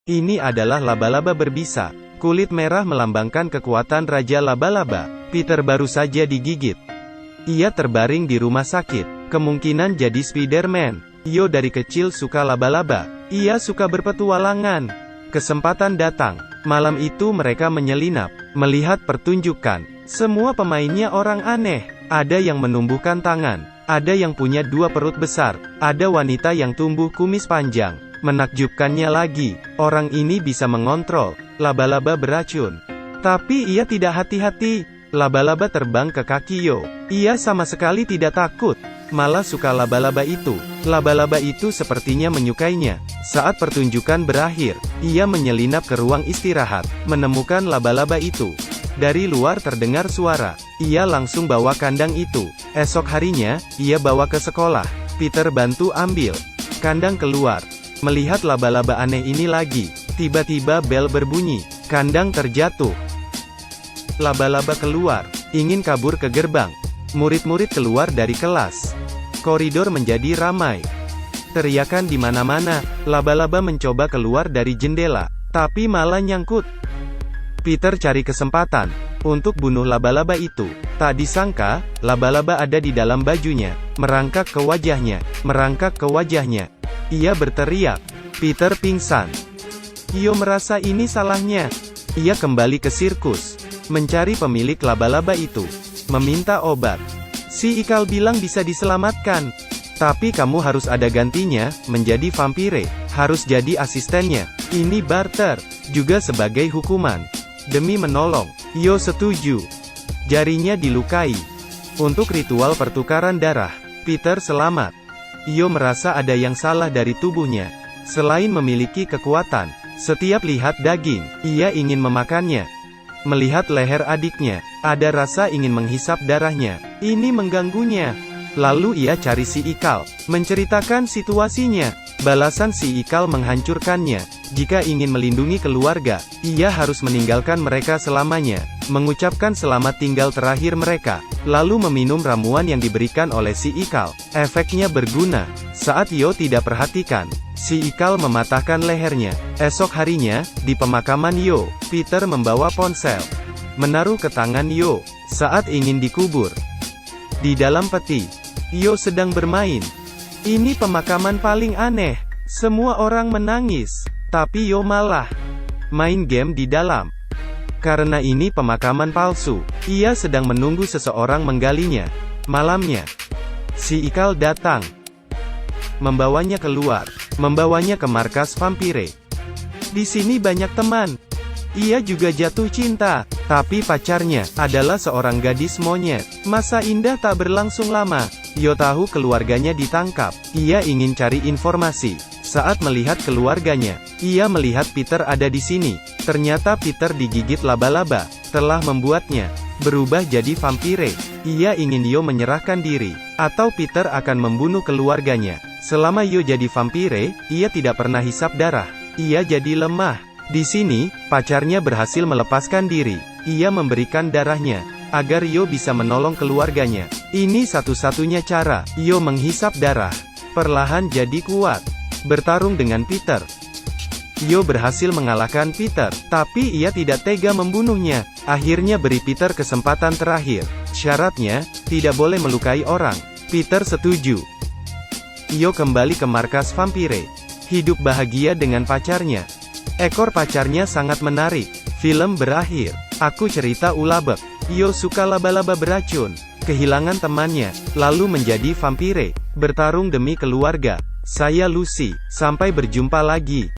Ini adalah laba-laba berbisa. Kulit merah melambangkan kekuatan Raja Laba-Laba. Peter baru saja digigit. Ia terbaring di rumah sakit. Kemungkinan jadi Spider-Man. Yo dari kecil suka laba-laba. Ia suka berpetualangan. Kesempatan datang. Malam itu mereka menyelinap, melihat pertunjukan. Semua pemainnya orang aneh. Ada yang menumbuhkan tangan. Ada yang punya dua perut besar. Ada wanita yang tumbuh kumis panjang. Menakjubkannya lagi, orang ini bisa mengontrol laba-laba beracun. Tapi ia tidak hati-hati. Laba-laba terbang ke kaki Yo. Ia sama sekali tidak takut, malah suka laba-laba itu. Laba-laba itu sepertinya menyukainya. Saat pertunjukan berakhir, ia menyelinap ke ruang istirahat, menemukan laba-laba itu. Dari luar terdengar suara. Ia langsung bawa kandang itu. Esok harinya, ia bawa ke sekolah. Peter bantu ambil kandang keluar. Melihat laba-laba aneh ini lagi, tiba-tiba bel berbunyi. Kandang terjatuh. Laba-laba keluar, ingin kabur ke gerbang. Murid-murid keluar dari kelas. Koridor menjadi ramai. Teriakan di mana-mana. Laba-laba mencoba keluar dari jendela, tapi malah nyangkut. Peter cari kesempatan untuk bunuh laba-laba itu. Tak disangka, laba-laba ada di dalam bajunya, merangkak ke wajahnya, merangkak ke wajahnya. Ia berteriak. Peter pingsan. Yo merasa ini salahnya. Ia kembali ke sirkus, mencari pemilik laba-laba itu, meminta obat. Si Ikal bilang bisa diselamatkan, tapi kamu harus ada gantinya, menjadi vampire, harus jadi asistennya. Ini barter, juga sebagai hukuman. Demi menolong, Yo setuju. Jarinya dilukai. Untuk ritual pertukaran darah, Peter selamat. Yo merasa ada yang salah dari tubuhnya. Selain memiliki kekuatan, setiap lihat daging, ia ingin memakannya. Melihat leher adiknya, ada rasa ingin menghisap darahnya. Ini mengganggunya. Lalu ia cari si Ikal, menceritakan situasinya. Balasan si Ikal menghancurkannya. Jika ingin melindungi keluarga, ia harus meninggalkan mereka selamanya, mengucapkan selamat tinggal terakhir mereka, lalu meminum ramuan yang diberikan oleh si Ikal. Efeknya berguna. Saat Yo tidak perhatikan, si Ikal mematahkan lehernya. Esok harinya, di pemakaman Yo, Peter membawa ponsel, menaruh ke tangan Yo, saat ingin dikubur. Di dalam peti, Yo sedang bermain. Ini pemakaman paling aneh. Semua orang menangis, tapi Yo malah main game di dalam. Karena ini pemakaman palsu, ia sedang menunggu seseorang menggalinya. Malamnya, si Ikal datang, membawanya keluar, membawanya ke markas vampire. Di sini banyak teman. Ia juga jatuh cinta, tapi pacarnya adalah seorang gadis monyet. Masa indah tak berlangsung lama. Yo tahu keluarganya ditangkap. Ia ingin cari informasi. Saat melihat keluarganya, ia melihat Peter ada di sini. Ternyata Peter digigit laba-laba, telah membuatnya berubah jadi vampire. Ia ingin Yo menyerahkan diri, atau Peter akan membunuh keluarganya. Selama Yo jadi vampire, ia tidak pernah hisap darah. Ia jadi lemah. Di sini, pacarnya berhasil melepaskan diri. Ia memberikan darahnya, agar Yo bisa menolong keluarganya. Ini satu-satunya cara. Yo menghisap darah, perlahan jadi kuat. Bertarung dengan Peter. Yo berhasil mengalahkan Peter, tapi ia tidak tega membunuhnya. Akhirnya beri Peter kesempatan terakhir. Syaratnya, tidak boleh melukai orang. Peter setuju. Yo kembali ke markas vampire. Hidup bahagia dengan pacarnya. Ekor pacarnya sangat menarik. Film berakhir. Aku cerita ulabek. Yo suka laba-laba beracun. Kehilangan temannya, lalu menjadi vampire. Bertarung demi keluarga. Saya Lucy. Sampai berjumpa lagi.